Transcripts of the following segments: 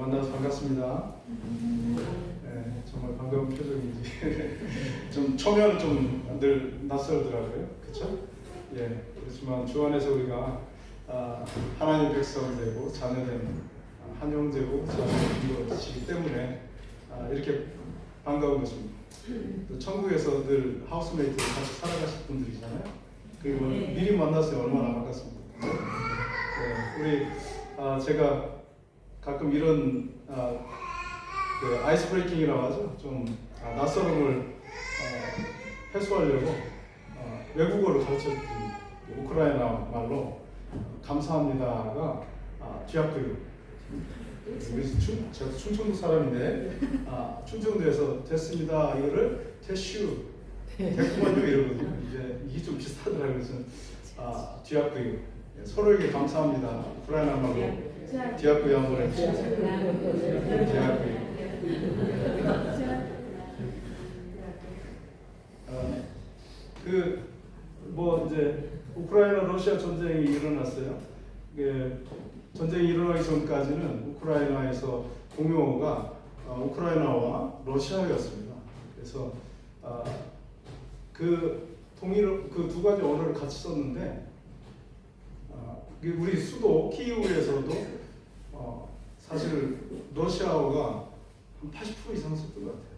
만나서 반갑습니다. 네, 정말 반가운 표정이지. 좀 초면은 좀 늘 낯설더라고요. 그렇죠? 예. 그렇지만 주 안에서 우리가 하나님의 백성이 되고 자녀된 한 형제고 자녀된 것이기 때문에 이렇게 반가운 것입니다. 또 천국에서 늘 하우스메이트로 같이 살아가실 분들이잖아요. 그리고 미리 만났어요. 얼마나 반갑습니다. 네, 우리 제가 가끔 이런 그 아이스 브레이킹이라고 하죠. 좀 낯설음을 해소하려고 외국어를 가르쳐드립니다. 우크라이나 말로 감사합니다가 뒤앞구요. 제가 충청도 사람인데 충청도에서 됐습니다 이거를 됐슈 됐구만요 이러거든요. 이게 좀 비슷하더라고요. 그래서 뒤앞구요. 서로에게 감사합니다. 우크라이나 말로 뒤앞구요 한번 해주세요. 뒤앞구요. 뭐 이제 우크라이나 러시아 전쟁이 일어났어요. 전쟁이 일어나기 전까지는 우크라이나에서 공용어가 우크라이나와 러시아였습니다. 그래서 그 두 가지 언어를 같이 썼는데 우리 수도 키이우에서도 사실 러시아어가 한 80% 이상 썼던 것 같아요.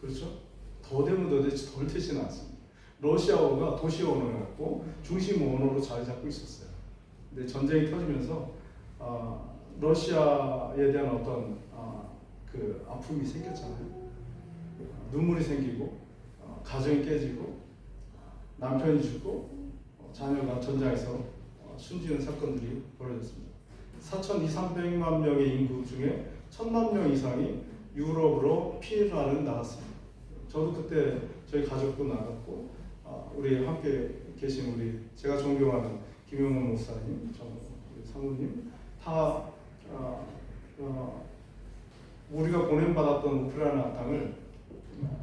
그렇죠? 더 되면 더 되지 덜 되지는 않습니다. 러시아어가 도시 언어였고 중심 언어로 자리 잡고 있었어요. 근데 전쟁이 터지면서 러시아에 대한 어떤 그 아픔이 생겼잖아요. 눈물이 생기고 가정이 깨지고 남편이 죽고 자녀가 전장에서 숨지는 사건들이 벌어졌습니다. 4,200~300만 명의 인구 중에 1,000만 명 이상이 유럽으로 피난을 나갔습니다. 저도 그때 저희 가족도 나갔고 우리 함께 계신 우리 제가 존경하는 김용훈 목사님, 사모님 다 우리가 보냄받았던 우크라이나 땅을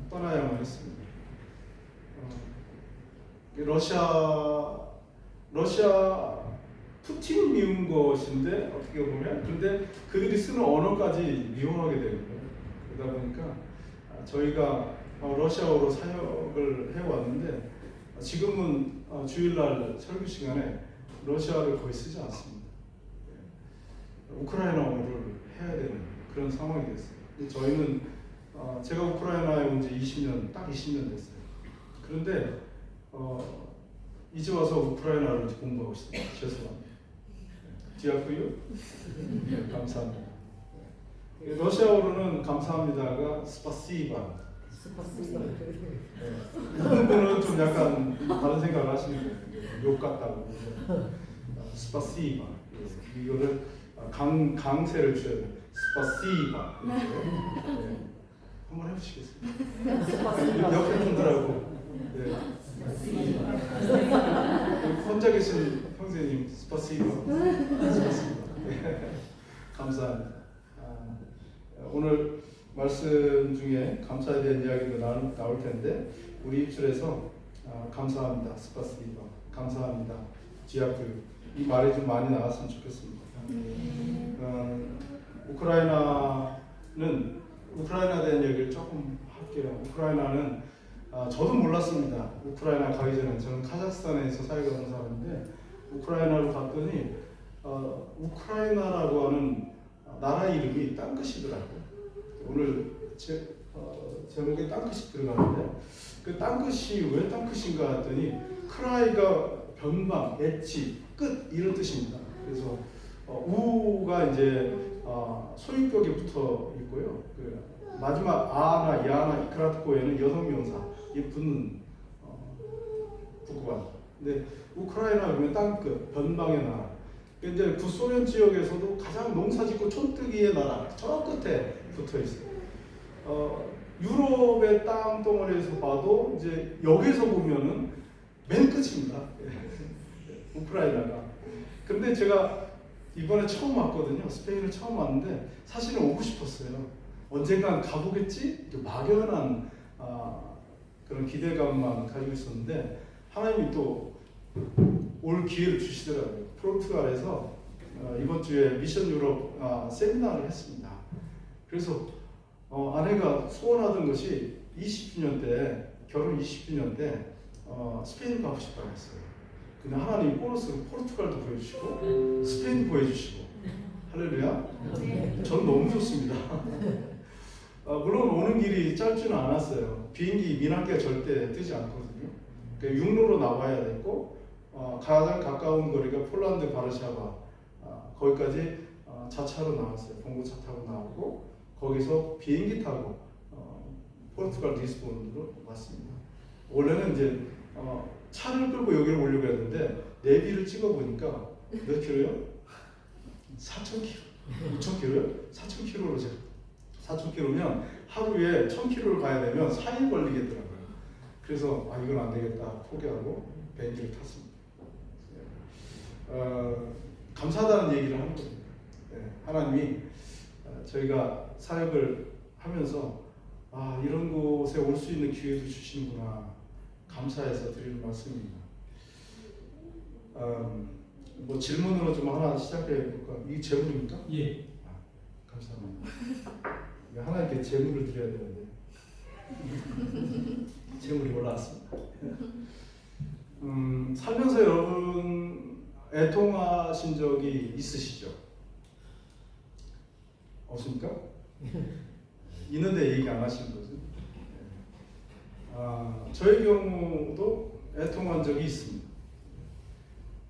떠나야만 했습니다. 러시아 푸틴이 미운 것인데 어떻게 보면 근데 그들이 쓰는 언어까지 미워하게 되는 거예요. 그러다 보니까 저희가 러시아어로 사역을 해왔는데 지금은 주일날 설교 시간에 러시아를 거의 쓰지 않습니다. 우크라이나어를 해야 되는 그런 상황이 됐어요. 저희는 제가 우크라이나에 온 지 20년, 딱 20년 됐어요. 그런데 이제 와서 우크라이나를 공부하고 있습니다. 죄송합니다. 뒤앞구요? 네, 감사합니다. 러시아어로는 감사합니다가 스파시바. 그런 분은 좀 약간 다른 생각을 하시는 거예요. 욕 같다고. 스파시바. 이거를 강세를 줘야 돼요. 스파시바. 네. 한번 해보시겠습니다. 옆에 분들하고. 네. 혼자 계신 형제님 스파시바. 감사합니다. 오늘 말씀 중에 감사에 대한 이야기도 나올 텐데 우리 입술에서 감사합니다, 스파시바, 감사합니다, 지아프유 이 말이 좀 많이 나왔으면 좋겠습니다. 우크라이나에 대한 얘기를 조금 할게요. 우크라이나는 저도 몰랐습니다. 우크라이나 가기 전에 저는 카자흐스탄에서 사역하는 사람인데 우크라이나로 갔더니 우크라이나라고 하는 나라 이름이 땅끝이더라고요. 오늘 제목에 땅끝이 들어가는데 그 땅끝이 왜 땅끝인가 했더니 크라이가 변방, 엣지, 끝 이런 뜻입니다. 그래서 우가 이제 소유격에 붙어 있고요. 그 마지막 아나 야나 이크라트코에는 여성명사 이 붙는 부구가. 근데 우크라이나 그러면 땅끝, 변방의 나라. 이제 구소련 지역에서도 가장 농사짓고 촌뜨기의 나라 저 끝에 붙어 있어요. 유럽의 땅덩어리에서 봐도 이제 여기서 보면은 맨 끝입니다. 우크라이나가. 근데 제가 이번에 처음 왔거든요. 스페인을 처음 왔는데 사실은 오고 싶었어요. 언젠간 가보겠지? 막연한 그런 기대감만 가지고 있었는데 하나님이 또 올 기회를 주시더라고요. 포르투갈에서 이번 주에 미션 유럽 세미나를 했습니다. 그래서 아내가 소원하던 것이 20주년 때, 결혼 20주년 때 스페인 가고 싶다고 했어요. 근데 하나님 보너스로 포르투갈도 보여주시고 스페인도 보여주시고 할렐루야. 저는 너무 좋습니다. 물론 오는 길이 짧지는 않았어요. 비행기 미나케가 절대 뜨지 않거든요. 그러니까 육로로 나와야 됐고 가장 가까운 거리가 폴란드 바르샤바 거기까지 자차로 나왔어요. 봉고차 타고 나오고 거기서 비행기 타고 포르투갈 리스본으로 왔습니다. 원래는 이제 차를 끌고 여기를 오려고 했는데 내비를 찍어보니까 몇 킬로요? 4,000km. 5,000km요? 4,000km로 제가 4,000km면 하루에 1,000km를 가야 되면 4일 걸리겠더라고요. 그래서 이건 안 되겠다 포기하고 비행기를 탔습니다. 감사하다는 얘기를 하는 겁니다. 하나님이 저희가 사역을 하면서 이런 곳에 올 수 있는 기회도 주시는구나 감사해서 드리는 말씀입니다. 뭐 질문으로 좀 하나 시작해 볼까? 이게 재물입니까? 예. 감사합니다. 하나님께 재물을 드려야 되는데 재물이 올라왔습니다. 살면서 여러분 애통하신 적이 있으시죠? 없습니까? 있는데 얘기 안 하시는 거죠? 저의 경우도 애통한 적이 있습니다.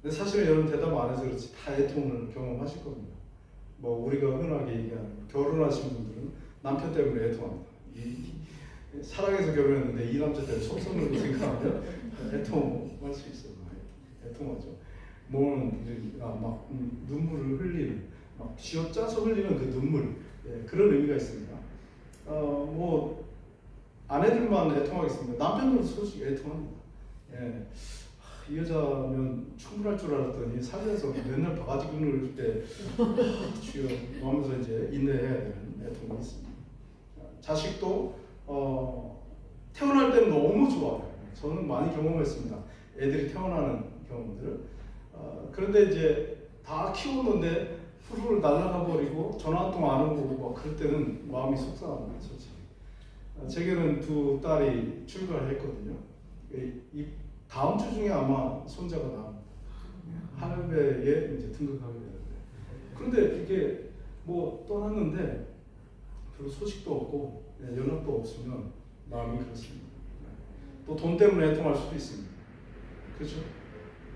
근데 사실 여러분 대답 안 해서 그렇지 다 애통을 경험하실 겁니다. 뭐 우리가 흔하게 얘기하는 결혼하신 분들은 남편 때문에 애통합니다. 사랑해서 결혼했는데 이 남자 때문에 속성으로 생각하면 애통할 수 있어요. 애통하죠. 뭐는 막 눈물을 흘리는, 막 쥐어짜서 흘리는 그 눈물, 그런 의미가 있습니다. 뭐 아내들만 애통하겠습니다. 남편들도 솔직히 애통합니다. 이 여자면 충분할 줄 알았더니 살면서 맨날 바가지 긁을 때 주여 하면서 이제 인내해야 되는 애통이 있습니다. 자식도 태어날 때는 너무 좋아요. 저는 많이 경험했습니다. 애들이 태어나는 경험들. 그런데 이제 다 키웠는데 후루룩 날아가 버리고 전화 한 통 안 오고 막 그럴 때는 마음이 속상합니다. 솔직히. 제게는 두 딸이 출가를 했거든요. 이 다음 주 중에 아마 손자가 나옵니다. 할배에 이제 등극하게 되는데. 그런데 이게 뭐 떠났는데 별로 소식도 없고 연락도 없으면 마음이 그렇습니다. 또 돈 때문에 애통할 수도 있습니다. 그렇죠?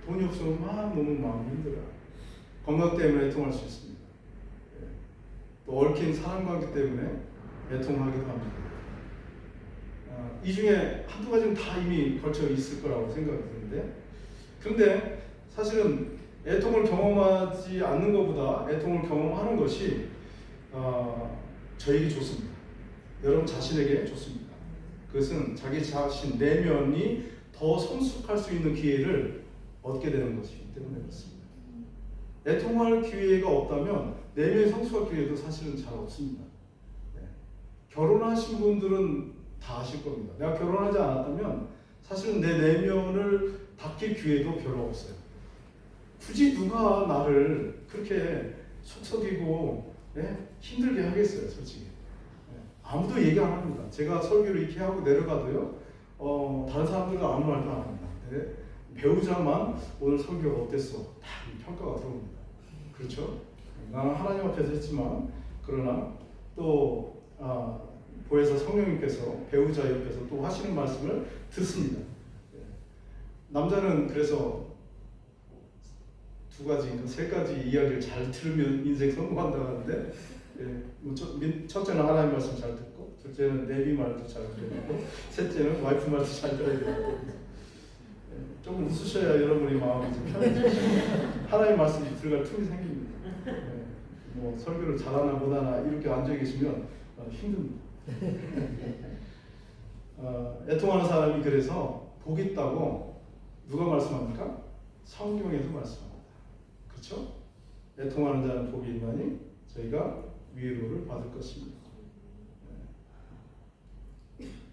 돈이 없으면 막 너무 마음이 힘들어요. 건강 때문에 애통할 수 있습니다. 또 얽힌 사랑관계 때문에 애통하기도 합니다. 이 중에 한두 가지는 다 이미 걸쳐 있을 거라고 생각이 드는데, 그런데 사실은 애통을 경험하지 않는 것보다 애통을 경험하는 것이 저에게 좋습니다. 여러분 자신에게 좋습니다. 그것은 자기 자신 내면이 더 성숙할 수 있는 기회를 얻게 되는 것이기 때문에 그렇습니다. 애통할 기회가 없다면 내면이 성숙할 기회도 사실은 잘 없습니다. 결혼하신 분들은 다 아실 겁니다. 내가 결혼하지 않았다면 사실은 내 내면을 닦일 기회도 별로 없어요. 굳이 누가 나를 그렇게 속썩이고 힘들게 하겠어요, 솔직히. 아무도 얘기 안 합니다. 제가 설교를 이렇게 하고 내려가도요, 다른 사람들은 아무 말도 안 합니다. 배우자만 오늘 설교가 어땠어? 다 평가가 들어옵니다. 그렇죠? 나는 하나님 앞에서 했지만, 그러나 또 보혜사 성령님께서 배우자 옆에서 또 하시는 말씀을 듣습니다. 남자는 그래서 두 가지, 세 가지 이야기를 잘 들으면 인생 성공한다고 하는데, 첫째는 하나님 말씀 잘 듣고, 둘째는 내비 말도 잘 들고, 셋째는 와이프 말도 잘 들어야 되고. 조금 웃으셔야 여러분의 마음이 좀 편해지죠. 하나님 말씀이 들어갈 틈이 생깁니다. 뭐 설교를 잘하나 못하나 이렇게 앉아 계시면 힘듭니다. 애통하는 사람이 그래서 복 있다고 누가 말씀합니까? 성경에서 말씀합니다. 그렇죠? 애통하는 자는 복이 있나니 저희가 위로를 받을 것입니다.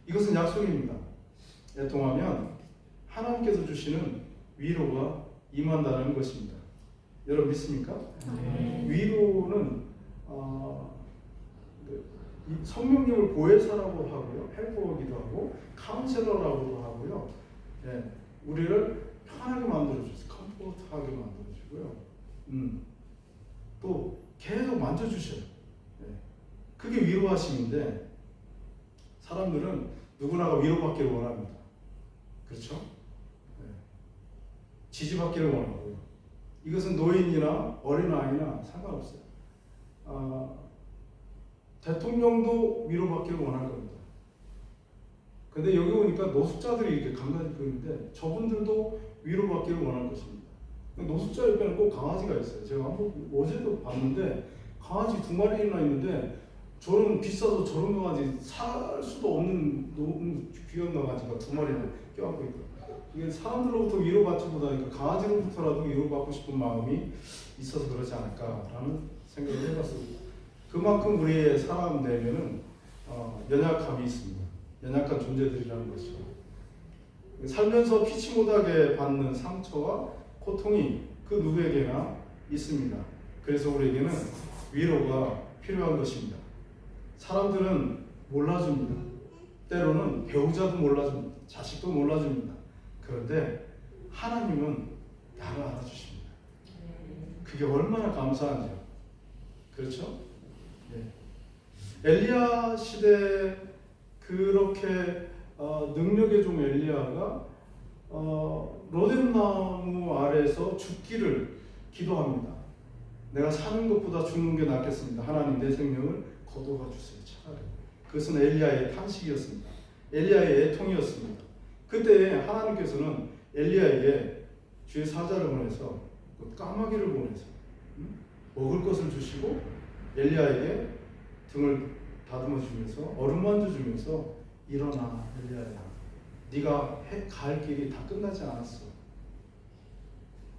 이것은 약속입니다. 애통하면 하나님께서 주시는 위로가 임한다는 것입니다. 여러분 믿습니까? 위로는 이 성령님을 보혜사라고 하고요, 헬퍼기도 하고 카운셀러라고도 하고요. 예, 우리를 편하게 만들어주세요. 컴포트하게 만들어주고요. 또 계속 만져주셔요. 예, 그게 위로하심인데 사람들은 누구나가 위로받기를 원합니다. 그렇죠? 예, 지지받기를 원하고요. 이것은 노인이나 어린아이나 상관없어요. 대통령도 위로받기를 원할 겁니다. 근데 여기 오니까 노숙자들이 이렇게 간간히 보이는데 저분들도 위로받기를 원할 것입니다. 노숙자 옆에는 꼭 강아지가 있어요. 제가 한번 어제도 봤는데 강아지 2마리나 있는데 저는 비싸서 저런 강아지 살 수도 없는 너무 귀한 강아지가 2마리나 껴안고 있고, 이게 사람들로부터 위로받지 못하니까 강아지로부터라도 위로받고 싶은 마음이 있어서 그러지 않을까라는 생각을 해봤습니다. 그만큼 우리의 사람 내면은 연약함이 있습니다. 연약한 존재들이라는 것이죠. 살면서 피치 못하게 받는 상처와 고통이 그 누구에게나 있습니다. 그래서 우리에게는 위로가 필요한 것입니다. 사람들은 몰라줍니다. 때로는 배우자도 몰라줍니다. 자식도 몰라줍니다. 그런데 하나님은 나를 알아주십니다. 그게 얼마나 감사한지요. 그렇죠? 네. 엘리야 시대 그렇게 능력의 종 엘리야가 로뎀나무 아래에서 죽기를 기도합니다. 내가 사는 것보다 죽는 게 낫겠습니다. 하나님 내 생명을 거둬가 주세요. 차라리. 그것은 엘리야의 탄식이었습니다. 엘리야의 애통이었습니다. 그때 하나님께서는 엘리야에게 주의 사자를 보내서 까마귀를 보내서 먹을 것을 주시고 엘리야에게 등을 다듬어 주면서 어루만져 주면서 일어나 엘리야야, 네가 갈 길이 다 끝나지 않았어.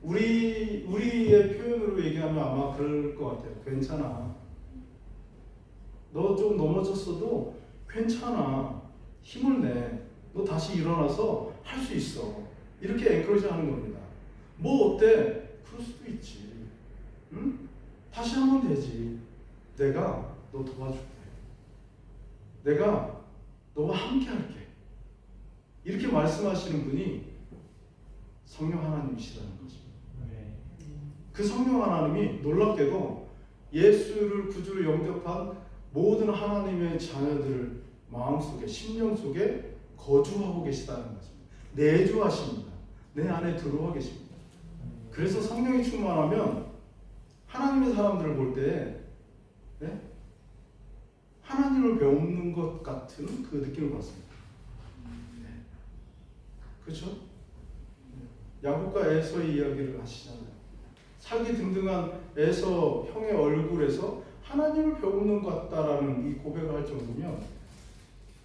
우리의 표현으로 얘기하면 아마 그럴 것 같아요. 괜찮아. 너 좀 넘어졌어도 괜찮아. 힘을 내. 너 다시 일어나서 할 수 있어. 이렇게 엔커리지 하는 겁니다. 뭐 어때? 그럴 수도 있지. 응? 다시 하면 되지. 내가 너 도와줄게. 내가 너와 함께 할게. 이렇게 말씀하시는 분이 성령 하나님이시라는 것입니다. 그 성령 하나님이 놀랍게도 예수를 구주로 영접한 모든 하나님의 자녀들을 마음속에, 심령 속에 거주하고 계시다는 것입니다. 내주하십니다. 내 안에 들어와 계십니다. 그래서 성령이 충만하면 하나님의 사람들을 볼 때 하나님을 배우는 것 같은 그 느낌을 받습니다. 그렇죠? 야곱과 에서의 이야기를 하시잖아요. 살기 등등한 에서 형의 얼굴에서 하나님을 배우는 것 같다라는 이 고백을 할 정도면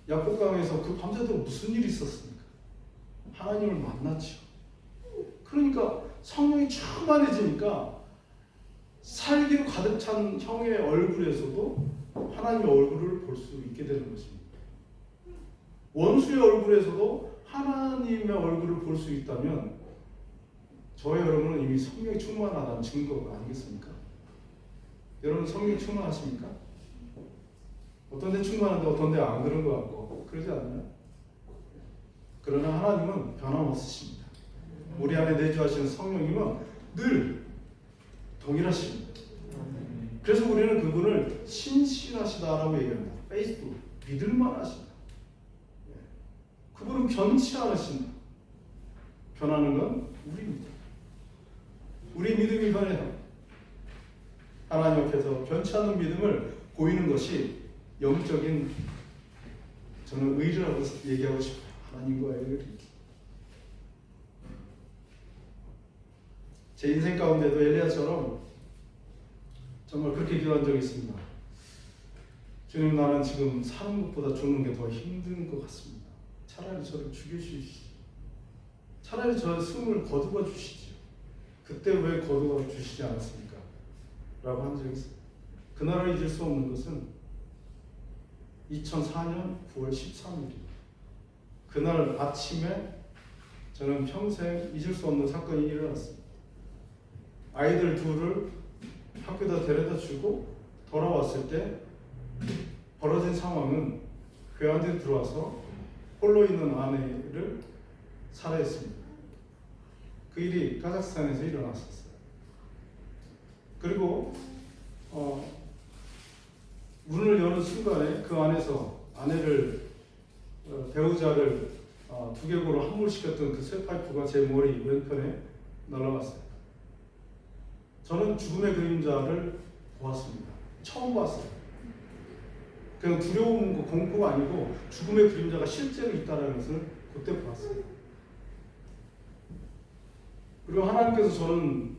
야곱강에서 그 밤새도록 무슨 일이 있었습니까? 하나님을 만났죠. 그러니까 성령이 충만해지니까 살기로 가득 찬 형의 얼굴에서도 하나님의 얼굴을 볼 수 있게 되는 것입니다. 원수의 얼굴에서도 하나님의 얼굴을 볼 수 있다면 저와 여러분은 이미 성령이 충만하다는 증거가 아니겠습니까? 여러분 성령이 충만하십니까? 어떤 데 충만한데 어떤 데 안 그런 것 같고 그러지 않나요? 그러나 하나님은 변함없으십니다. 우리 안에 내주하시는 성령님은 늘 동일하십니다. 그래서 우리는 그분을 신실하시다라고 얘기합니다. faithful, 믿을만하시다. 그분은 변치 않으신다. 변하는 건 우리입니다. 우리 믿음이 변해요. 하나님 앞에서 변치 않는 믿음을 보이는 것이 영적인, 저는 의리라고 얘기하고 싶어요. 하나님과의 의리. 제 인생 가운데도 엘리야처럼 정말 그렇게 기도한 적이 있습니다. 주님, 나는 지금 사는 것보다 죽는 게 더 힘든 것 같습니다. 차라리 저를 죽여주시지. 차라리 저 숨을 거두어 주시지. 그때 왜 거두어 주시지 않았습니까? 라고 한 적이 있어요. 그날을 잊을 수 없는 것은 2004년 9월 13일입니다. 그날 아침에 저는 평생 잊을 수 없는 사건이 일어났습니다. 아이들 둘을 학교에다 데려다 주고 돌아왔을 때 벌어진 상황은 교회한테 들어와서 홀로 있는 아내를 살해했습니다. 그 일이 카자흐스탄에서 일어났었어요. 그리고 문을 여는 순간에 그 안에서 아내를 배우자를 두개골로 함몰시켰던 그 쇠파이프가 제 머리 왼편에 날아갔어요. 저는 죽음의 그림자를 보았습니다. 처음 봤어요. 그냥 두려움, 공포가 아니고 죽음의 그림자가 실제로 있다는 것을 그때 봤어요. 그리고 하나님께서 저는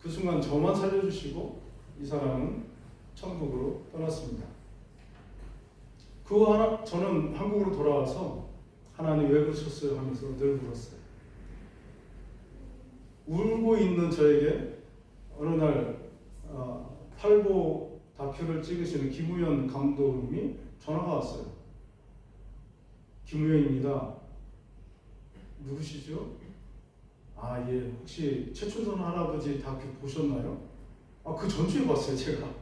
그 순간 저만 살려주시고 이 사람은 천국으로 떠났습니다. 저는 한국으로 돌아와서 하나님 왜 그러셨어요? 하면서 늘 물었어요. 울고 있는 저에게 어느 날 팔보 다큐를 찍으시는 김우현 감독님이 전화가 왔어요. 김우현입니다. 누구시죠? 아, 예. 혹시 최춘선 할아버지 다큐 보셨나요? 그 전주에 봤어요, 제가.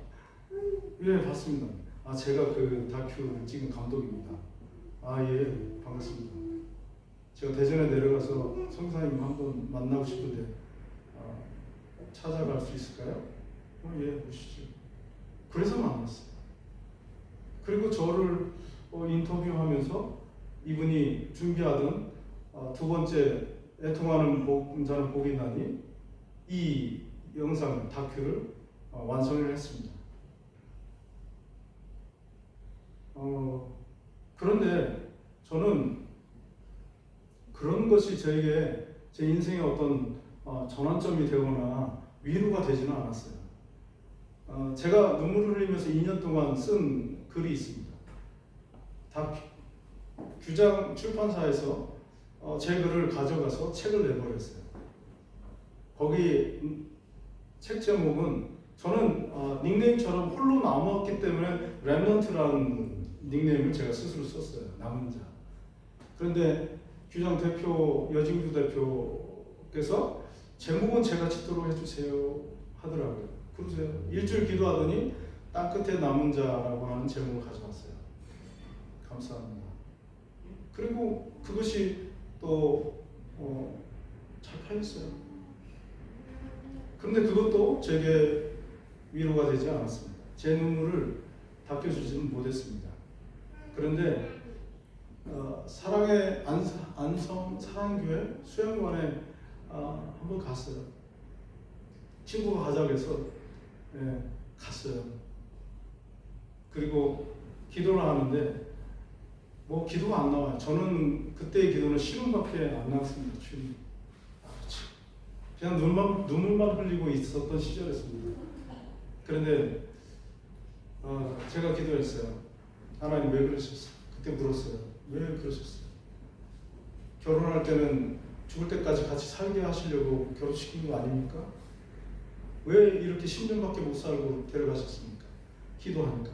예, 봤습니다. 제가 그 다큐를 찍은 감독입니다. 예, 반갑습니다. 제가 대전에 내려가서 성사님 한번 만나고 싶은데 찾아갈 수 있을까요? 예, 보시죠. 그래서 만났어요. 그리고 저를 인터뷰하면서 이분이 준비하던 두 번째 애통하는 자는 복이 나니 이 영상 다큐를 완성을 했습니다. 그런데 저는 그런 것이 저에게 제 인생의 어떤 전환점이 되거나 위로가 되지는 않았어요. 제가 눈물을 흘리면서 2년 동안 쓴 글이 있습니다. 다 규장 출판사에서 제 글을 가져가서 책을 내버렸어요. 거기 책 제목은 저는 닉네임처럼 홀로 남았기 때문에 랩넌트라는 닉네임을 제가 스스로 썼어요. 남은 자. 그런데 규장 대표, 여진규 대표께서 제목은 제가 짓도록 해주세요 하더라고요. 그러세요. 일주일 기도하더니 땅끝에 남은 자라고 하는 제목을 가져왔어요. 감사합니다. 그리고 그것이 또 잘 팔렸어요. 그런데 그것도 제게 위로가 되지 않았습니다. 제 눈물을 닦여주지는 못했습니다. 그런데 사랑의 안성 사랑교회 수양관에 한번 갔어요. 친구가 가자고 해서 갔어요. 그리고 기도를 하는데 기도가 안 나와요. 저는 그때의 기도는 신음밖에 안 나왔습니다. 주님. 그냥 눈물만 흘리고 있었던 시절이었습니다. 그런데 제가 기도했어요. 하나님 왜 그러셨어요? 그때 물었어요. 왜 그러셨어요? 결혼할 때는 죽을 때까지 같이 살게 하시려고 결혼시킨 거 아닙니까? 왜 이렇게 10년밖에 못 살고 데려가셨습니까? 기도하니까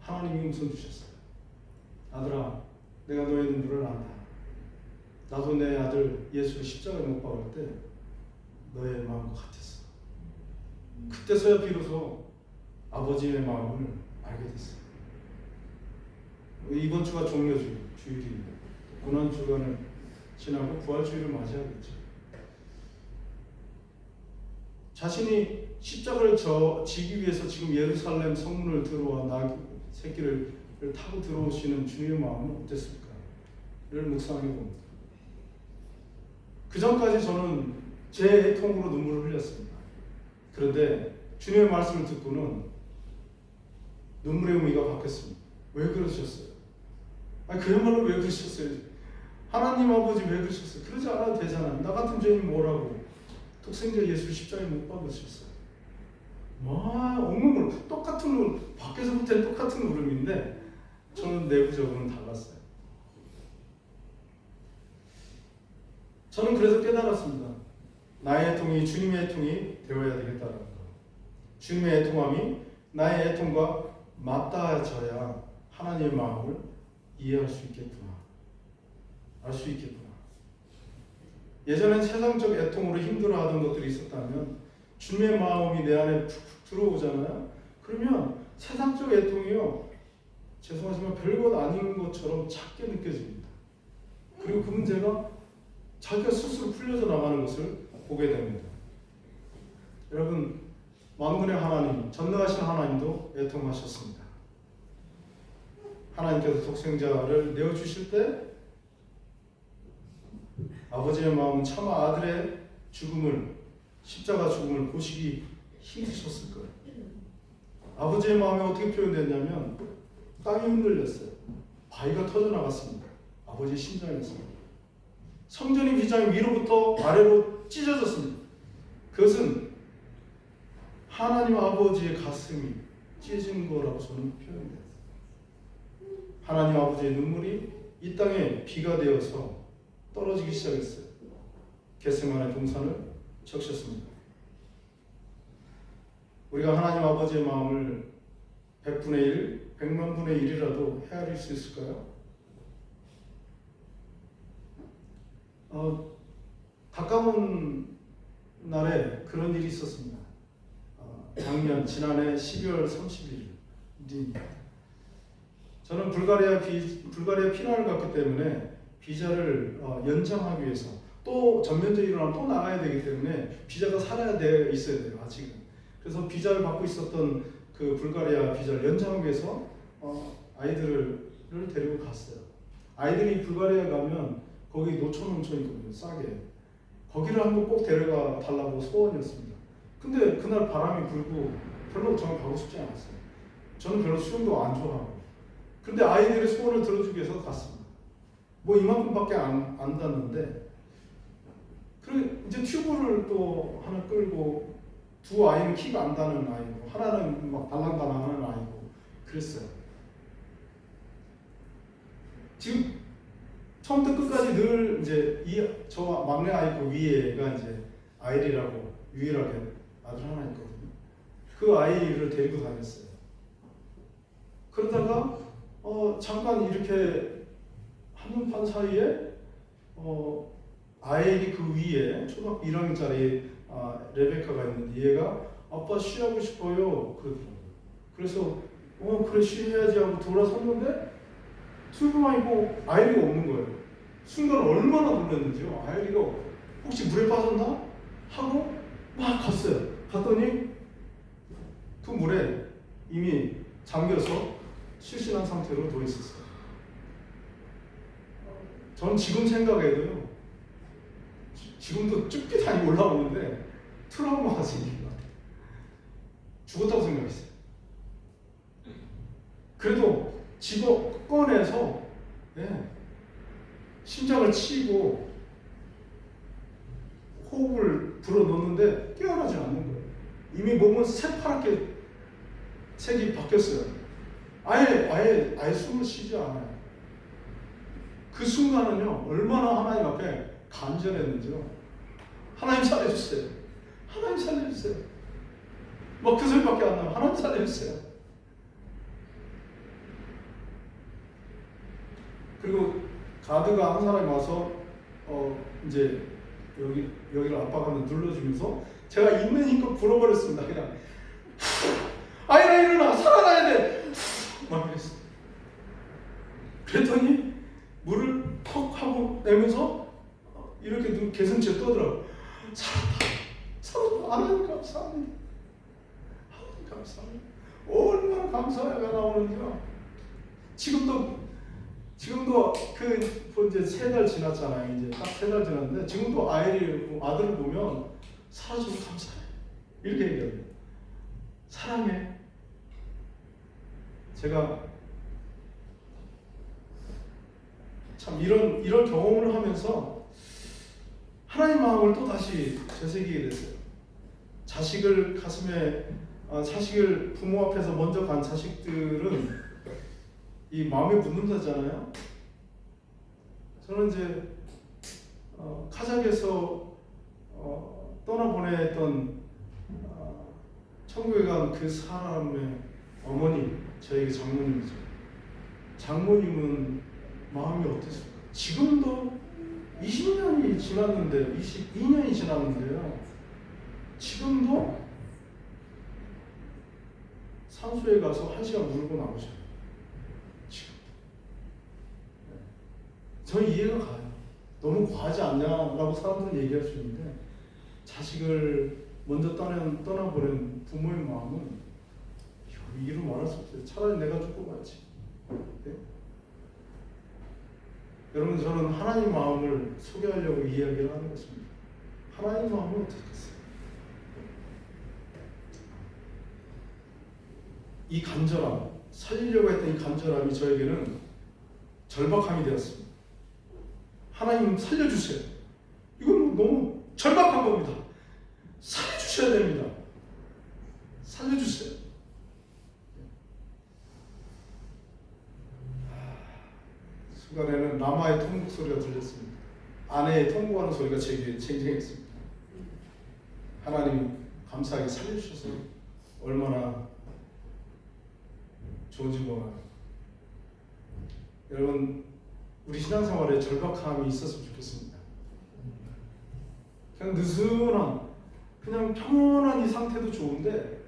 하나님이 음성 주셨어요. 아들아, 내가 너의 눈물을 안다. 나도 내 아들 예수를 십자가에 못 박을 때 너의 마음과 같았어. 그때서야 비로소 아버지의 마음을 알게 됐어요. 이번 주가 종려주일입니다. 고난주간을 지나고 부활주일을 맞이하겠죠. 자신이 십자가를 지기 위해서 지금 예루살렘 성문을 들어와 나귀 새끼를 타고 들어오시는 주님의 마음은 어땠을까? 를 묵상해 봅니다. 그 전까지 저는 제 애통으로 눈물을 흘렸습니다. 그런데 주님의 말씀을 듣고는 눈물의 의미가 바뀌었습니다. 왜 그러셨어요? 그야말로 왜 그러셨어요? 하나님 아버지 왜 그러셨어요? 그러지 않아도 되잖아요. 나 같은 죄인 뭐라고? 독생자 예수 십자가에 못 박으셨어요. 엉엉울 똑같은 울, 밖에서부터는 똑같은 울음인데 저는 내부적으로는 달랐어요. 저는 그래서 깨달았습니다. 나의 애통이 주님의 애통이 되어야 되겠다는 거. 주님의 애통함이 나의 애통과 맞닿아져야 하나님의 마음을 이해할 수 있겠구나. 알 수 있겠구나. 예전엔 세상적 애통으로 힘들어하던 것들이 있었다면 주님의 마음이 내 안에 푹 들어오잖아요. 그러면 세상적 애통이요, 죄송하지만 별것 아닌 것처럼 작게 느껴집니다. 그리고 그 문제가 자기가 스스로 풀려져 나가는 것을 보게 됩니다. 여러분, 만군의 하나님, 전능하신 하나님도 애통하셨습니다. 하나님께서 독생자를 내어주실 때 아버지의 마음은 차마 아들의 죽음을, 십자가 죽음을 보시기 힘드셨을 거예요. 아버지의 마음이 어떻게 표현됐냐면 땅이 흔들렸어요. 바위가 터져나갔습니다. 아버지의 심장이었습니다. 성전이 비장이 위로부터 아래로 찢어졌습니다. 그것은 하나님 아버지의 가슴이 찢어진 거라고 저는 표현해요. 하나님 아버지의 눈물이 이 땅에 비가 되어서 떨어지기 시작했어요. 겟세마네 동산을 적셨습니다. 우리가 하나님 아버지의 마음을 100분의 1, 100만 분의 1이라도 헤아릴 수 있을까요? 가까운 날에 그런 일이 있었습니다. 지난해 12월 30일입니다. 저는 불가리아 피난을 갔기 때문에 비자를 연장하기 위해서 또 전면적으로 일어나면 또 나가야 되기 때문에 비자가 살아야 돼 있어야 돼요. 아직은. 그래서 비자를 받고 있었던 그 불가리아 비자를 연장하기 위해서 아이들을 데리고 갔어요. 아이들이 불가리아 가면 거기 노천이 있거든요. 싸게. 거기를 한번 꼭 데려가 달라고 소원이었습니다. 근데 그날 바람이 불고 별로 저는 가고 싶지 않았어요. 저는 별로 수영도 안 좋아하고. 근데 아이들의 소원을 들어주기 위해서 갔습니다. 뭐 이만큼밖에 안 닿는데, 그리고 이제 튜브를 또 하나 끌고 두 아이는 키가 안 닿는 아이고 하나는 막 달랑달랑하는 아이고 그랬어요. 지금 처음부터 끝까지 늘 이제 저 막내 아이 그 위에가 이제 아이리라고 유일하게 아들 하나 있거든요. 그 아이를 데리고 다녔어요. 그러다가 잠깐 이렇게 한눈판 사이에 아이리 그 위에 초등학교 1학년짜리 레베카가 있는데 얘가 아빠 쉬하고 싶어요 그러더라고요. 그래서 그래 쉬해야지 하고 돌아섰는데 튜브만 있고 아이리가 없는 거예요. 순간 얼마나 놀랐는지요. 아이리가 혹시 물에 빠졌나? 하고 막 갔어요. 갔더니 그 물에 이미 잠겨서 실신한 상태로 누워 있었어요. 저는 지금 생각해도요, 지금도 쭈뼛하니 올라오는데 트라우마가 생긴 것 같아요. 죽었다고 생각했어요. 그래도 집어 꺼내서 심장을 치고 호흡을 불어넣는데 깨어나지 않는 거예요. 이미 몸은 새파랗게 색이 바뀌었어요. 아예 숨을 쉬지 않아요. 그 순간은요, 얼마나 하나님 앞에 간절했는지요. 하나님 살려주세요. 하나님 살려주세요. 막 그 소리밖에 안 나요. 하나님 살려주세요. 그리고 가드가 한 사람이 와서 이제 여기를 압박하면 눌러주면서 제가 있는 힘껏 불어버렸습니다. 그냥 아이라 일어나 살아나야 돼. 막 이랬어요. 그랬더니 물을 턱 하고 내면서 이렇게 개슴치에 떠들어. 살았다. 하나님 감사합니다. 하나님 감사합니다. 얼마나 감사해가 나오는지요. 지금도 그 이제 3달 지났잖아요. 이제 딱 3달 지났는데 지금도 아들을 보면 살아줘서 감사해. 이렇게 얘기해요. 사랑해. 제가 참 이런 경험을 하면서 하나님 마음을 또 다시 되새기게 됐어요. 자식을 부모 앞에서 먼저 간 자식들은 이 마음에 묻는다잖아요. 저는 이제 카자흐에서 떠나보냈던 천국에 간 그 사람의 어머니, 저에게 장모님이죠. 장모님은 마음이 어땠을까? 지금도 20년이 지났는데, 22년이 지났는데요. 지금도 산소에 가서 1시간 물고 나오셔요. 지금. 저는 이해가 가요. 너무 과하지 않냐라고 사람들은 얘기할 수 있는데, 자식을 먼저 떠나버린 부모의 마음은 이루 말할 수 없어요. 차라리 내가 죽고 말지. 네? 여러분, 저는 하나님 마음을 소개하려고 이야기를 하는 것입니다. 하나님 마음은 어떻겠어요? 이 간절함, 살리려고 했던 이 간절함이 저에게는 절박함이 되었습니다. 하나님 살려주세요. 이건 너무 절박한 겁니다. 살려주셔야 됩니다. 살려주세요. 순간에는 라마의 통곡 소리가 들렸습니다. 아내의 통곡하는 소리가 제게 쟁쟁했습니다. 하나님이 감사하게 살려주셔서 얼마나 좋은지 몰라요. 여러분, 우리 신앙생활에 절박함이 있었으면 좋겠습니다. 그냥 느슨한, 그냥 평온한 이 상태도 좋은데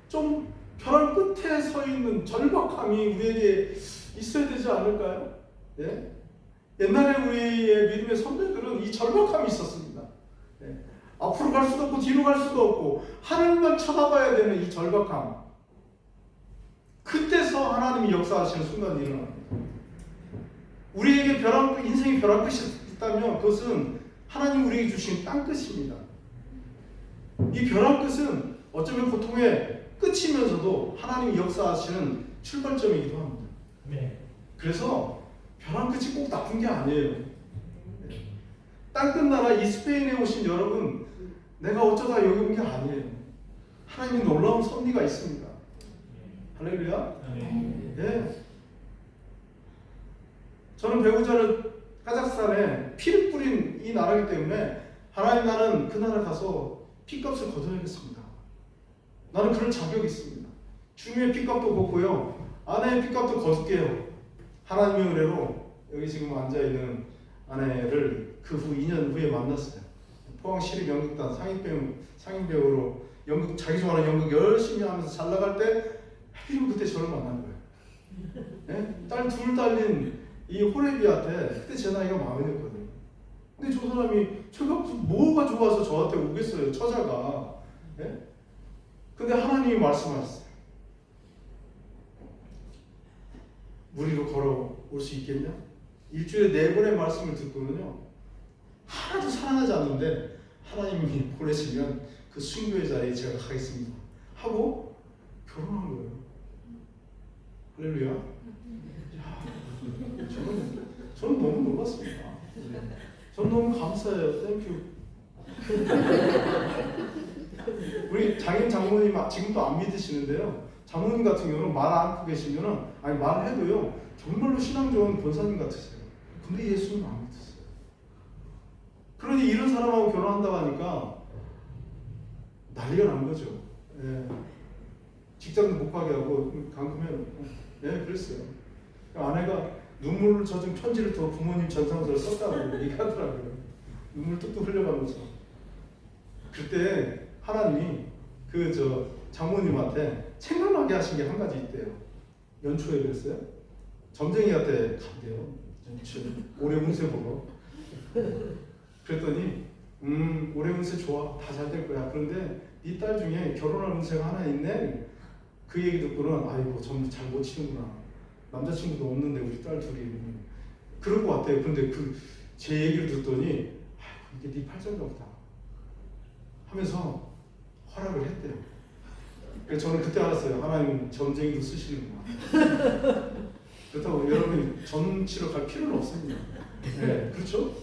좀 벼랑 끝에 서 있는 절박함이 우리에게 있어야 되지 않을까요? 예? 옛날에 우리의 믿음의 선배들은 이 절박함이 있었습니다. 예? 앞으로 갈 수도 없고 뒤로 갈 수도 없고 하늘만 쳐다봐야 되는 이 절박함. 그때서 하나님이 역사하시는 순간이 일어납니다. 우리에게 인생의 벼랑 끝이 있다면 그것은 하나님 우리에게 주신 땅끝입니다. 이 벼랑 끝은 어쩌면 고통의 끝이면서도 하나님이 역사하시는 출발점이기도 합니다. 네. 그래서 벼랑 끝이 꼭 나쁜 게 아니에요. 땅끝 나라 이 스페인에 오신 여러분, 내가 어쩌다 여기 온 게 아니에요. 하나님의 놀라운 섭리가 있습니다. 할렐루야. 네. 저는 배우자를 카자흐스탄에 피를 뿌린 이 나라이기 때문에 하나님, 나는 그 나라 가서 피값을 거둬야겠습니다. 나는 그럴 자격이 있습니다. 주님의 피값도 걷고요, 아내의 피값도 거둘게요. 하나님의 은혜로 여기 지금 앉아있는 아내를 그 후 2년 후에 만났어요. 포항시립연극단 상인배우로 연극, 자기 좋아하는 연극 열심히 하면서 잘 나갈 때 하필이면 그때 저를 만난 거예요. 네? 딸 둘 딸린 이 호레비한테 그때 제 나이가 40이었거든요. 근데 저 사람이 제가 뭐가 좋아서 저한테 오겠어요, 처자가. 네? 근데 하나님이 말씀하셨어요. 무리로 걸어올 수 있겠냐? 일주일에 4번의 말씀을 듣고는요, 하나도 사랑하지 않는데 하나님이 보내시면 그 순교의 자리에 제가 가겠습니다 하고 결혼한 거예요. 할렐루야. 저는 너무 놀랐습니다. 저는 너무 감사해요. 땡큐. 우리 장모님 지금도 안 믿으시는데요. 장모님 같은 경우는 말 안 하고 계시면은, 아니 말해도요, 정말로 신앙 좋은 권사님 같으세요. 근데 예수님 안 믿으세요. 그러니 이런 사람하고 결혼한다고 하니까 난리가 난 거죠. 예. 직장도 못 가게 하고 강금해놓고. 예, 그랬어요. 아내가 눈물을 젖은 편지를 더 부모님 전상서를 썼다고 얘기하더라고요. 눈물 뚝뚝 흘려가면서. 그때 하나님이 장모님한테 생각나게 하신 게 한 가지 있대요. 연초에 그랬어요. 점쟁이한테 간대요. 올해 운세 보러. 그랬더니 올해 운세 좋아, 다 잘 될 거야. 그런데 네 딸 중에 결혼할 운세가 하나 있네. 그 얘기 듣고는 아이고 전부 잘 못 치는구나. 남자친구도 없는데 우리 딸 둘이 그럴 것 같아요. 근데 제 얘기를 듣더니 이게 네 팔자인가 보다 하면서 허락을 했대요. 그래서 저는 그때 알았어요. 하나님 점쟁이도 쓰시는구나. 그렇다고 여러분이 점 치러 갈 필요는 없습니다. 네, 그렇죠?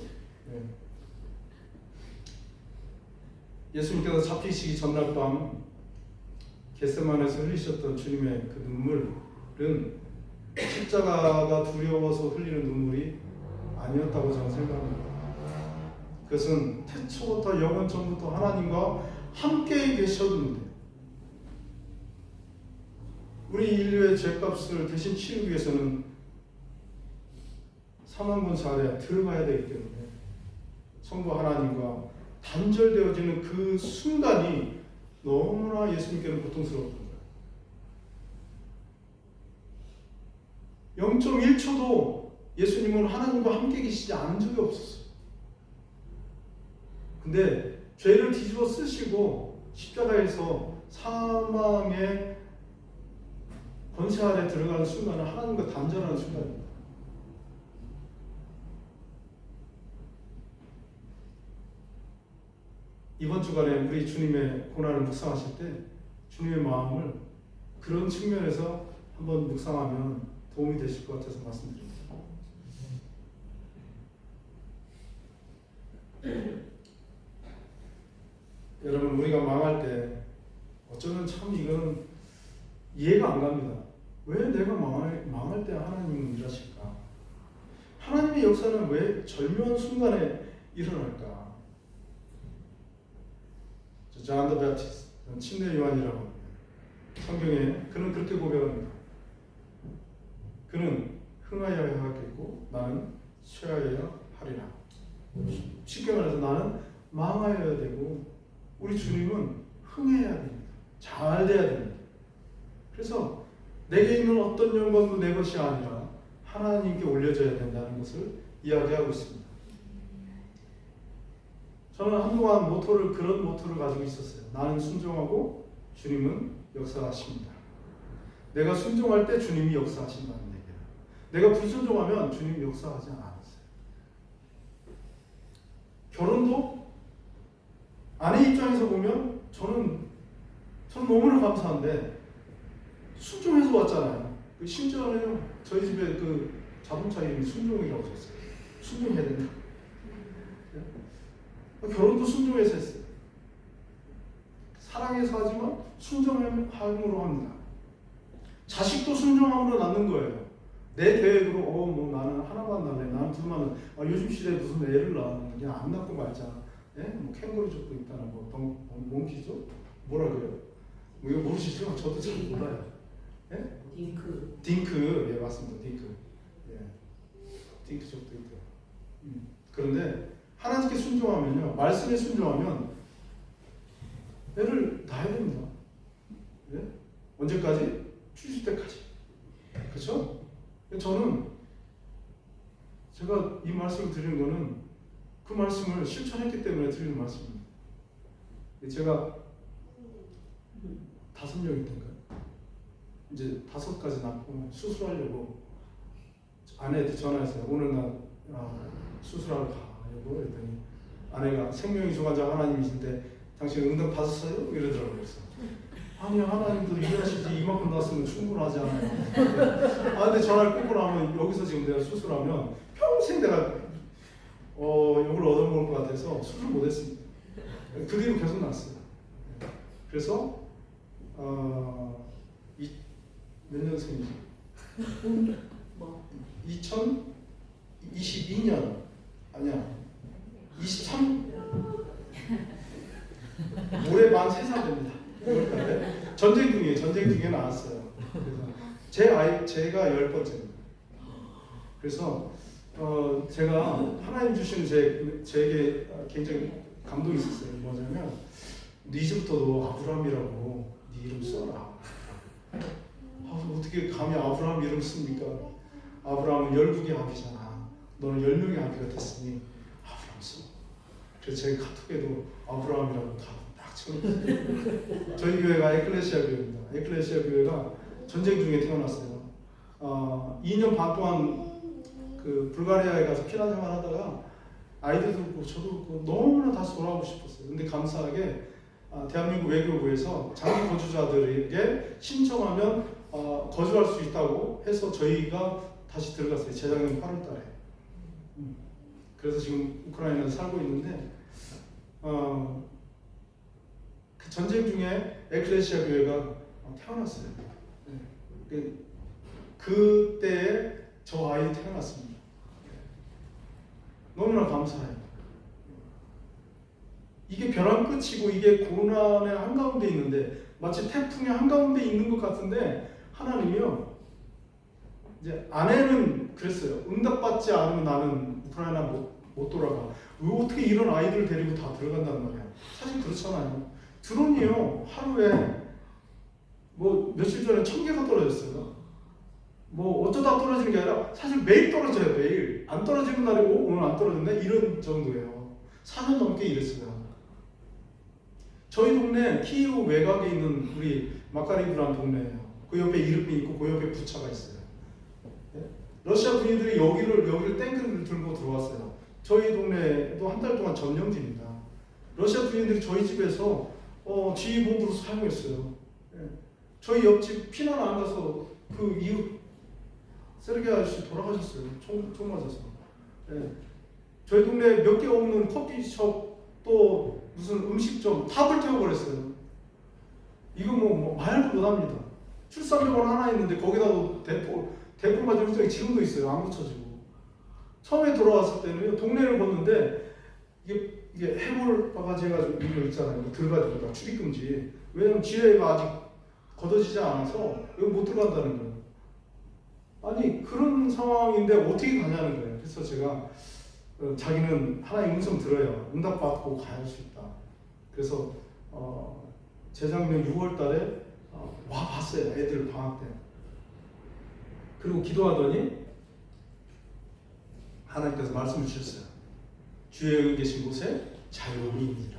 네. 예수님께서 잡히시기 전날 밤 겟세마네에서 흘리셨던 주님의 그 눈물은 십자가가 두려워서 흘리는 눈물이 아니었다고 저는 생각합니다. 그것은 태초부터 영원전부터 하나님과 함께 계셨는데 우리 인류의 죄값을 대신 치르기 위해서는 3만 번 사례 들어가야 되기 때문에 성부 하나님과 단절되어지는 그 순간이 너무나 예수님께는 고통스러웠던 거예요. 0.1초도 예수님은 하나님과 함께 계시지 않은 적이 없었어요. 근데 죄를 뒤집어 쓰시고 십자가에서 사망의 권세 아래 들어가는 순간은 하나님과 단절하는 순간입니다. 이번 주간에 우리 주님의 고난을 묵상하실 때 주님의 마음을 그런 측면에서 한번 묵상하면 도움이 되실 것 같아서 말씀드립니다. 여러분, 우리가 망할 때 어쩌면 참 이거는 이해가 안 갑니다. 왜 내가 망할 때 하나님은 일하실까? 하나님의 역사는 왜 절묘한 순간에 일어날까? 존 더 배프티스트, 침례 요한이라고 합니다. 성경에 그는 그렇게 고백합니다. 그는 흥하여야 하겠고 나는 쇠하여야 하리라. 쉽게 말해서 나는 망하여야 되고 우리 주님은 흥해야 됩니다. 잘 돼야 됩니다. 그래서 내게 있는 어떤 영광도 내 것이 아니라 하나님께 올려져야 된다는 것을 이야기하고 있습니다. 저는 한동안 그런 모토를 가지고 있었어요. 나는 순종하고 주님은 역사하십니다. 내가 순종할 때 주님이 역사하신다는 얘기예요. 내가 불순종하면 주님이 역사하지 않았어요. 결혼도 아내 입장에서 보면 저는 너무나 감사한데 순종해서 왔잖아요. 심지어는 저희 집에 그 자동차 이름이 순종이라고 썼어요. 순종해야 된다. 결혼도 순종해서 했어요. 사랑해서 하지만 순종함으로 합니다. 자식도 순종함으로 낳는 거예요. 내 계획으로 뭐 나는 하나만 낳을래, 나는 둘만 요즘 시대에 무슨 애를 낳았는데 그냥 안 낳고 말자. 예? 뭐 캥거루족도 있다는 몽키족? 뭐라 그래요? 뭐 이거 모르시죠? 저도 잘 몰라요. 예? 딩크. 예, 맞습니다. 딩크. 예. 딩크족도 있고. 그런데 하나님께 순종하면요, 말씀에 순종하면 애를 낳아야 됩니다. 예? 언제까지? 주실 때까지. 그렇죠? 저는 제가 이 말씀을 드리는 거는 그 말씀을 실천했기 때문에 드리는 말씀입니다. 제가 5명인가요? 이제 5가지 낳고 수술하려고 아내한테 전화했어요. 오늘 나 수술하러 가려고 했더니 아내가 생명이 주관자 하나님이신데 당신 응답 받았어요? 이러더라고요. 그래서 아니 하나님도 일하시지 이만큼 낳았으면 충분하지 않아요. 근데 전화를 끊고 나면 여기서 지금 내가 수술하면 평생 내가 욕을 얻어먹을 것 같아서 수술 못했습니다. 그 뒤로 계속 났어요. 그래서 몇 년생이지? 2022년 아니야 23 올해 만 3살 됩니다. 전쟁 중에 나왔어요. 그래서 제가 10번째입니다. 그래서 제가 하나님 주신 제게 굉장히 감동이 있었어요. 뭐냐면 네 이제부터 너 아브라함이라고 네 이름 써라. 어떻게 감히 아브라함 이름 씁니까? 아브라함은 열국의 아비잖아. 너는 10명의 아비가 됐으니 아브라함 써. 그래서 제 카톡에도 아브라함이라고 딱 쳐놓고 저희 교회가 에클레시아 교회입니다. 에클레시아 교회가 전쟁 중에 태어났어요. 2년 반 동안 그 불가리아에 가서 피난 생활하다가 아이들도 그렇고 저도 그렇고 너무나 다시 돌아오고 싶었어요. 근데 감사하게 대한민국 외교부에서 장기 거주자들에게 신청하면 거주할 수 있다고 해서 저희가 다시 들어갔어요. 재작년 8월달에. 그래서 지금 우크라이나에 살고 있는데 그 전쟁 중에 에클레시아 교회가 태어났어요. 그때에 저 아이 태어났습니다. 너무나 감사해요. 이게 벼랑 끝이고 이게 고난의 한가운데 있는데 마치 태풍의 한가운데 있는 것 같은데 하나님이요. 이제 아내는 그랬어요. 응답받지 않으면 나는 우크라이나 못 돌아가. 왜 어떻게 이런 아이들을 데리고 다 들어간단 말이야. 사실 그렇잖아요. 드론이요 하루에 뭐 며칠 전에 1000개가 떨어졌어요. 뭐 어쩌다 떨어지는 게 아니라 사실 매일 떨어져요. 매일 안 떨어지는 날이 오늘 안 떨어졌네 이런 정도예요. 4년 넘게 일했어요. 저희 동네 키이우 외곽에 있는 우리 마카리브라는 동네예요. 그 옆에 이름이 있고 그 옆에 부차가 있어요. 네? 러시아 군인들이 여기를 탱크를 들고 들어왔어요. 저희 동네도 한 달 동안 점령지입니다. 러시아 군인들이 저희 집에서 지휘본부로 사용했어요. 네. 저희 옆집 피난 안 가서 그 이웃 세르게 아저씨 돌아가셨어요. 총 맞아서. 네. 저희 동네 몇 개 없는 커피숍 또 무슨 음식점 다 불태워버렸어요. 이거 뭐 말도 못합니다. 출산병원 하나 있는데 거기다도 대포 맞은 흔적이 지금도 있어요. 안 고쳐지고. 처음에 돌아왔을 때는 동네를 걷는데 이게 해골 바가지 해가지고 이거 있잖아요. 들어가지고 출입금지. 왜냐면 지뢰가 아직 걷어지지 않아서 여기 못 들어간다는 거예요. 아니 그런 상황인데 어떻게 가냐는 거예요. 그래서 제가 자기는 하나님 음성 들어야 응답받고 갈 수 있다. 그래서 재작년 6월 달에 와 봤어요. 애들 방학 때. 그리고 기도하더니 하나님께서 말씀을 주셨어요. 주의 의 계신 곳에 자유로움이 있니라.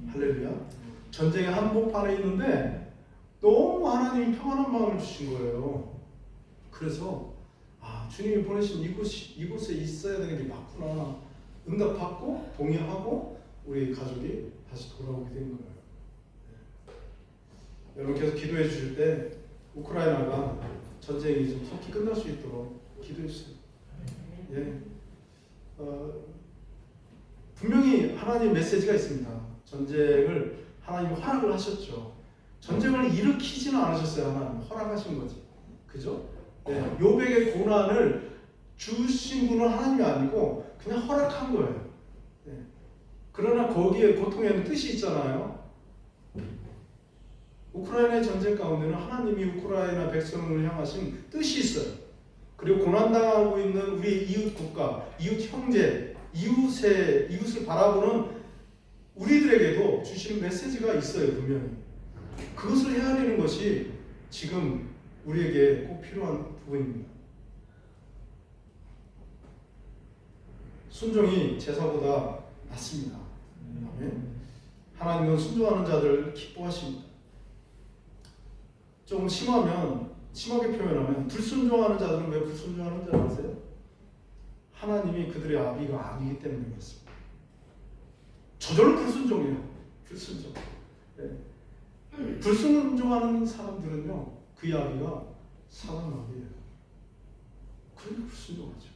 할렐루야. 전쟁의 한복판에 있는데 너무 하나님이 평안한 마음을 주신 거예요. 그래서 주님이 보내신 이곳에 있어야 되는 게 맞구나. 응답받고 동의하고 우리 가족이 다시 돌아오게 된 거예요. 네. 여러분께서 기도해 주실 때 우크라이나가 전쟁이 좀 속히 끝날 수 있도록 기도해 주세요. 예. 분명히 하나님 메시지가 있습니다. 전쟁을 하나님이 허락을 하셨죠. 전쟁을 일으키지는 않으셨어요. 하나님 허락하신 거지. 그죠? 네. 요백의 고난을 주신 분은 하나님이 아니고 그냥 허락한 거예요. 네. 그러나 거기에 고통에는 뜻이 있잖아요. 우크라이나의 전쟁 가운데는 하나님이 우크라이나 백성을 향하신 뜻이 있어요. 그리고 고난당하고 있는 우리 이웃 국가, 이웃 형제, 이웃을 바라보는 우리들에게도 주시는 메시지가 있어요. 분명히. 그것을 헤아리는 것이 지금 우리에게 꼭 필요한 부분입니다. 순종이 제사보다 낫습니다. 아멘. 하나님은 순종하는 자들을 기뻐하십니다. 조금 심하게 표현하면 불순종하는 자들은 왜 불순종하는 줄 아세요? 하나님이 그들의 아비가 아니기 때문에 그렇습니다. 저절로 불순종이에요. 불순종. 네. 불순종하는 사람들은요, 그의 아비가 사단 아비예요. 그러니까 불순종하죠.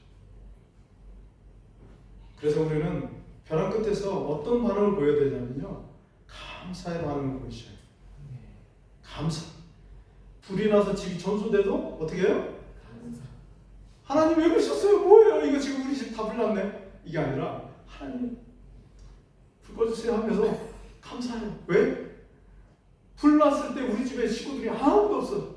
그래서 우리는 벼랑 끝에서 어떤 반응을 보여야 되냐면요, 감사의 반응을 보이셔야 돼요. 감사. 불이 나서 집이 전소돼도 어떻게 해요? 하나님 왜 그러셨어요? 뭐예요? 이거 지금 우리 집 다 불났네. 이게 아니라 하나님 불 꺼주세요 하면서 감사해요. 왜? 불 났을 때 우리 집에 식구들이 아무도 없어.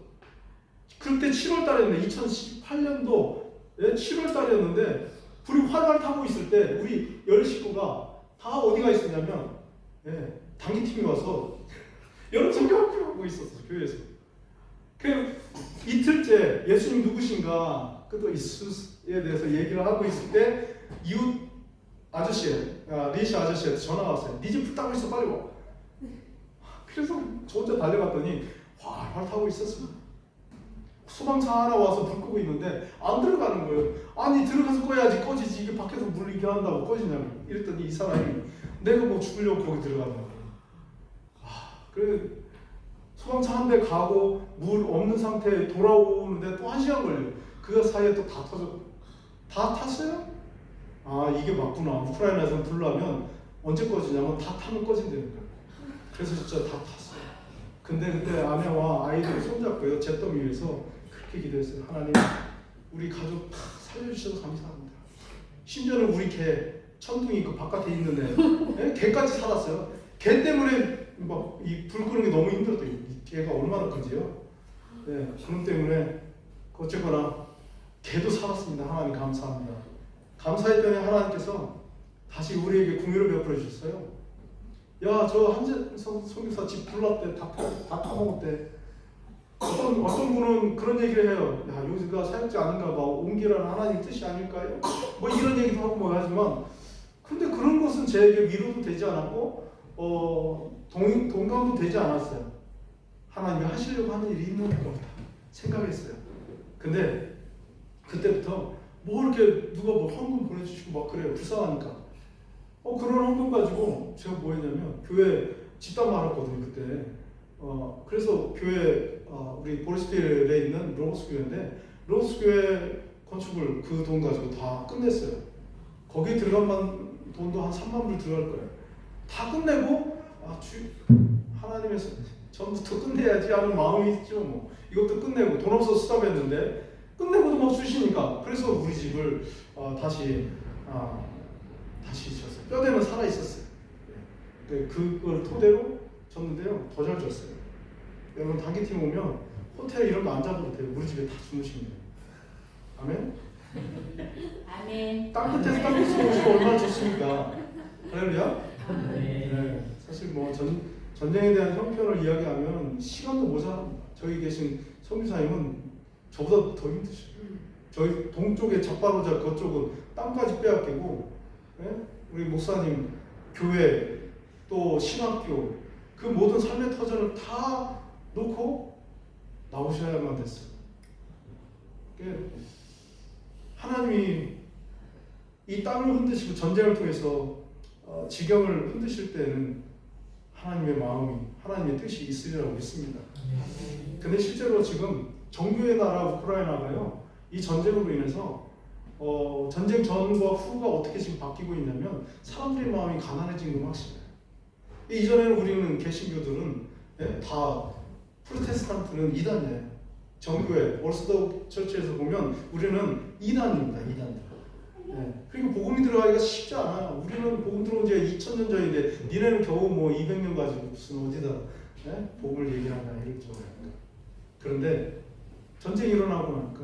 그때 7월 달이었는데 2018년도 7월 달이었는데 불이 활활 타고 있을 때 우리 10식구가 다 어디가 있었냐면 단기팀이 와서 여름 성경학교 있었어. 교회에서. 그 이틀째 예수님 누구신가 또 예수에 대해서 얘기를 하고 있을 때 이웃 리시 아저씨한테 전화가 왔어요. 네 집 불 타고 있어 빨리 와. 그래서 저 혼자 달려갔더니 활활 타고 있었어. 소방차 하나 와서 불 끄고 있는데 안 들어가는 거예요. 아니 들어가서 꺼야지 꺼지지 이게 밖에서 물 이렇게 한다고 꺼지냐고. 이랬더니 이 사람이 내가 뭐 죽으려고 거기 들어간다고. 그래 소방차 한 대 가고 물 없는 상태에 돌아오는데 또 1시간 걸려요. 그 사이에 또 다 터져. 다 탔어요? 이게 맞구나. 우크라이나에서 불 나면 언제 꺼지냐면 다 타면 꺼진다는 거예요. 그래서 진짜 다 탔어요. 근데 그때 아내와 아이들이 손잡고요. 잿더미 위에서 그렇게 기도했어요. 하나님 우리 가족 다 살려주셔서 감사합니다. 심지어는 우리 개 천둥이 그 바깥에 있는 애 개까지 살았어요. 개 때문에 막 이 불 끄는 게 너무 힘들었대요. 개가 얼마나 큰지요. 그것 때문에 어쨌거나 개도 살았습니다. 하나님 감사합니다. 감사했더니 하나님께서 다시 우리에게 궁유를 베풀어 주셨어요. 야, 저 한재 선교사 집 불났대, 다 타먹었대. 어떤 분은 그런 얘기를 해요. 야, 여기가 사역자 아닌가 봐. 옮기라는 하나님 뜻이 아닐까요? 뭐 이런 얘기도 하고 뭐 하지만, 근데 그런 것은 제게 위로도 되지 않았고, 동감도 되지 않았어요. 하나님이 하시려고 하는 일이 있는 것 같다 생각했어요. 근데 그때부터 뭐 이렇게 누가 뭐 헌금 보내주시고 막 그래요. 불쌍하니까. 그런 헌금 가지고 제가 뭐 했냐면 교회 집단 많았거든요 그때. 그래서 교회 우리 보리스필에 있는 로버스 교회인데 로버스 교회 건축을 그 돈 가지고 다 끝냈어요. 거기 들어간 돈도 한 3만 불 들어갈 거예요. 다 끝내고 하나님에서 전부터 끝내야지 하는 마음이 있죠. 뭐 이것도 끝내고 돈 없어서 스탑했는데 끝내고도 막 주시니까 그래서 우리 집을 다시 지었어요. 뼈대는 살아 있었어요. 그걸 토대로 졌는데요. 더 잘 졌어요. 여러분 단기팀 오면 호텔 이런 거 안 잡아도 돼요. 우리 집에 다 주무시면 돼요. 아멘? 아멘. 땅끝에서 땅끝으로 오시면 얼마나 좋습니까? 할렐루야? 네. 사실 뭐 전쟁에 대한 형편을 이야기하면 시간도 모자랍니다. 저기 계신 선교사님은 저보다 더 힘드셔요. 저희 동쪽에 적바로자 그쪽은 땅까지 빼앗기고, 우리 목사님 교회 또 신학교 그 모든 삶의 터전을 다 놓고 나오셔야만 됐어요. 하나님이 이 땅을 흔드시고 전쟁을 통해서 지경을 흔드실 때는 하나님의 마음이 하나님의 뜻이 있으리라고 믿습니다. 근데 실제로 지금 정교의 나라 우크라이나가요 이 전쟁으로 인해서 전쟁 전과 후가 어떻게 지금 바뀌고 있냐면 사람들의 마음이 가난해진 건 확실해요. 이전에는 우리는 개신교들은 다 프로테스탄트는 이단이에요. 정교회 오르스독 처치에서 보면 우리는 이단입니다. 이단들. 그리고 복음이 들어가기가 쉽지 않아요. 우리는 복음 들어온 지가 2000년 전인데 니네는 겨우 뭐 200년 가지고 무슨 어디다 복음을 얘기하냐 이럴 정도예요. 그런데 전쟁이 일어나고 나니까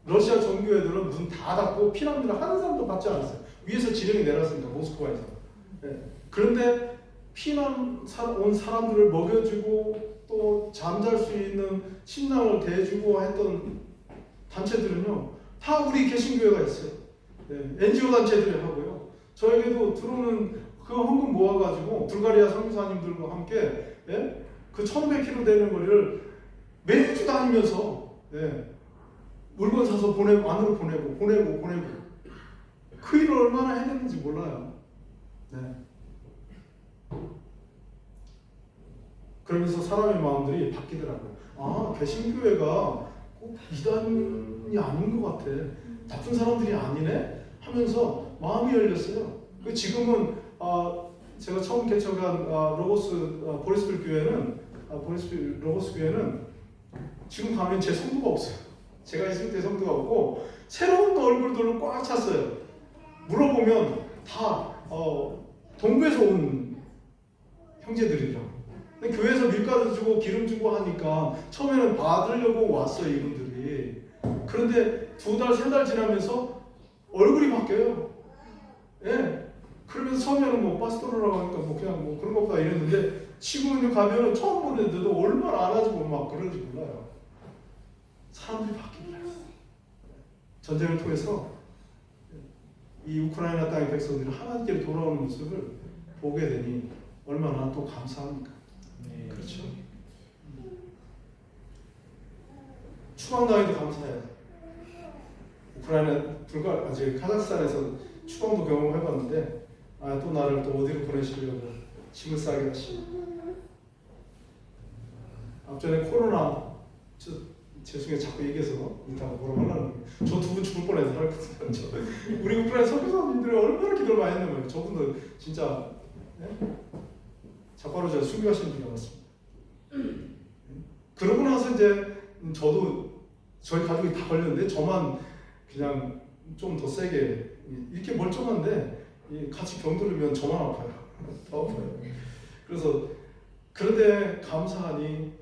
러시아 정교회들은 문 다 닫고 피난민을 한 사람도 받지 않았어요. 위에서 지령이 내렸으니까 모스크바에서. 그런데 피난 온 사람들을 먹여주고 또 잠잘 수 있는 식량을 대주고 했던 단체들은요 다 우리 개신교회가 있어요. NGO 단체들이 하고요. 저에게도 들어오는 그 헌금 모아가지고 불가리아 선교사님들과 함께 그 1500km 되는 거리를 매주 다니면서 물건 사서 보내고 안으로 보내고 그 일을 얼마나 해냈는지 몰라요. 그러면서 사람의 마음들이 바뀌더라고요. 개신교회가 꼭 이단이 아닌 것 같아. 나쁜 사람들이 아니네 하면서 마음이 열렸어요. 지금은 제가 처음 개척한 보리스필 교회는 보리스필 로버스 교회는 지금 가면 제 성도가 없어요. 제가 있을 때 성도가 없고 새로운 얼굴들로 꽉 찼어요. 물어보면 다 동부에서 온 형제들이라고. 근데 교회에서 밀가루 주고 기름 주고 하니까 처음에는 받으려고 왔어요 이분들이. 그런데 2달, 3달 지나면서 얼굴이 바뀌어요. 그러면서 처음에는 뭐 파스토르라고 하니까 뭐 그냥 뭐 그런 것보다 이랬는데 지금은 가면은 처음 보는데도 얼마나 안아주고 막 그런지 몰라요. 사람들이 바뀌더라고요. 전쟁을 통해서 이 우크라이나 땅의 백성들이 하나님께로 돌아오는 모습을 보게 되니 얼마나 또 감사합니까? 그렇죠. 추방당해도 감사해요. 우크라이나 카자흐스탄에서 추방도 경험해봤는데 또 나를 또 어디로 보내시려고 짐을 싸게 하시고. 앞전에 코로나 죄송해요 자꾸 얘기해서 이따가 뭐라고 하려는 거예요. 저 2분 죽을 뻔해서 살았거든요. 우리 우크라이나 선교사님들이 얼마나 기도를 많이 했는 거예요. 저분도 진짜 자바로자 순교하시는 줄 알았습니다. 그러고 나서 이제 저희 가족이 다 걸렸는데 저만 그냥 좀 더 세게 이렇게 멀쩡한데 같이 병들으면 저만 아파요. 더 아파요. 그래서 그런데 감사하니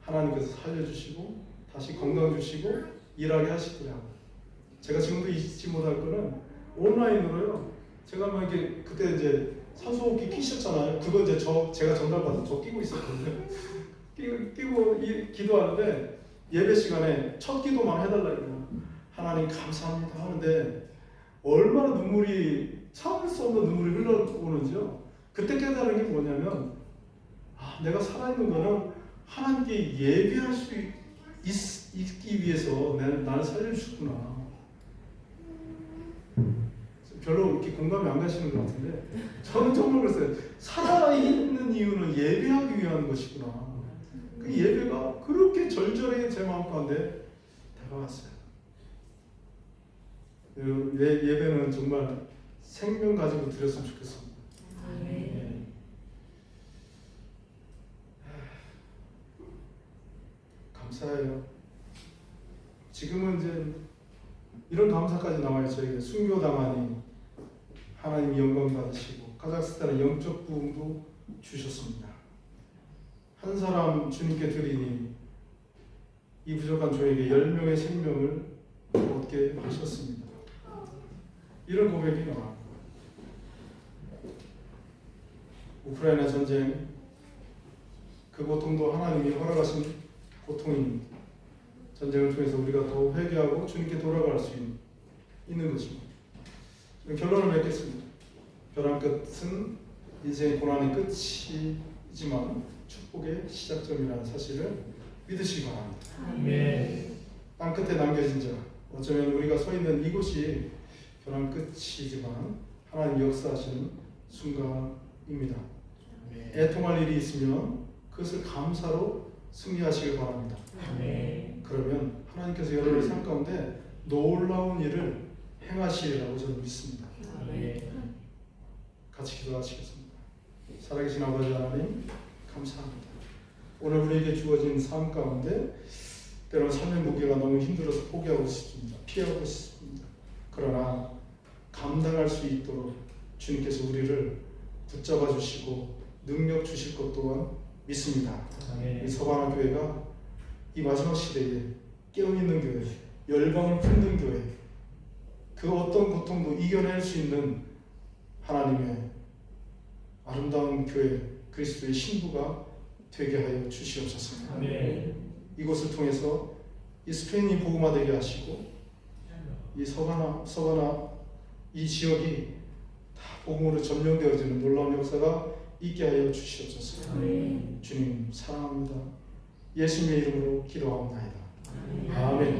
하나님께서 살려주시고 다시 건강 주시고 일하게 하시더라고요. 제가 지금도 잊지 못할 거는 온라인으로요. 제가 막 이게 그때 이제 산소호흡기 끼셨잖아요. 그거 이제 제가 전달받아서 저 끼고 있었거든요. 끼고 기도하는데 예배 시간에 첫 기도만 해달라고 하나님 감사합니다 하는데 얼마나 눈물이 참을 수 없는 눈물이 흘러오는지요. 그때 깨달은 게 뭐냐면 내가 살아있는 거는 하나님께 예배할 수 있기 위해서 나를 살려주셨구나. 별로 이렇게 공감이 안 가시는 것 같은데 저는 정말 그랬어요. 살아있는 이유는 예배하기 위한 것이구나. 그 예배가 그렇게 절절하게 제 마음 가운데 다가왔어요. 예배는 정말 생명 가지고 드렸으면 좋겠습니다. 아멘. 감사해요. 지금은 이제 이런 감사까지 나와요. 저에게 순교당하니 하나님 영광 받으시고 카자흐스탄의 영적 부흥도 주셨습니다. 한 사람 주님께 드리니 이 부족한 종에게 10명의 생명을 얻게 하셨습니다. 이런 고백이 나와요. 우크라이나 전쟁 그 고통도 하나님이 허락하신 고통입니다. 전쟁을 통해서 우리가 더 회개하고 주님께 돌아갈 수 있는 것입니다. 결론을 맺겠습니다. 벼랑 끝은 인생의 고난의 끝이지만 축복의 시작점이라는 사실을 믿으시기 바랍니다. 아멘. 땅 끝에 남겨진 자, 어쩌면 우리가 서 있는 이곳이 벼랑 끝이지만 하나님 역사하시는 순간입니다. 애통할 일이 있으면 그것을 감사로 승리하시길 바랍니다. 아멘. 그러면 하나님께서 여러분의 삶 가운데 놀라운 일을 행하시리라고 저는 믿습니다. 아멘. 같이 기도하시겠습니다. 살아계신 아버지 하나님 감사합니다. 오늘 우리에게 주어진 삶 가운데 때로는 삶의 무게가 너무 힘들어서 포기하고 싶습니다. 피하고 싶습니다. 그러나 감당할 수 있도록 주님께서 우리를 붙잡아 주시고 능력 주실 것 또한 믿습니다. 아멘. 이 서바나 교회가 이 마지막 시대에 깨어있는 교회, 열방을 품는 교회, 그 어떤 고통도 이겨낼 수 있는 하나님의 아름다운 교회, 그리스도의 신부가 되게 하여 주시옵소서. 아멘. 이곳을 통해서 이 스페인이 복음화되게 하시고 이 서바나 이 지역이 다 복음으로 점령되어지는 놀라운 역사가 있게 하여 주시옵소서. 아멘. 주님 사랑합니다. 예수님의 이름으로 기도합니다. 아멘. 아멘.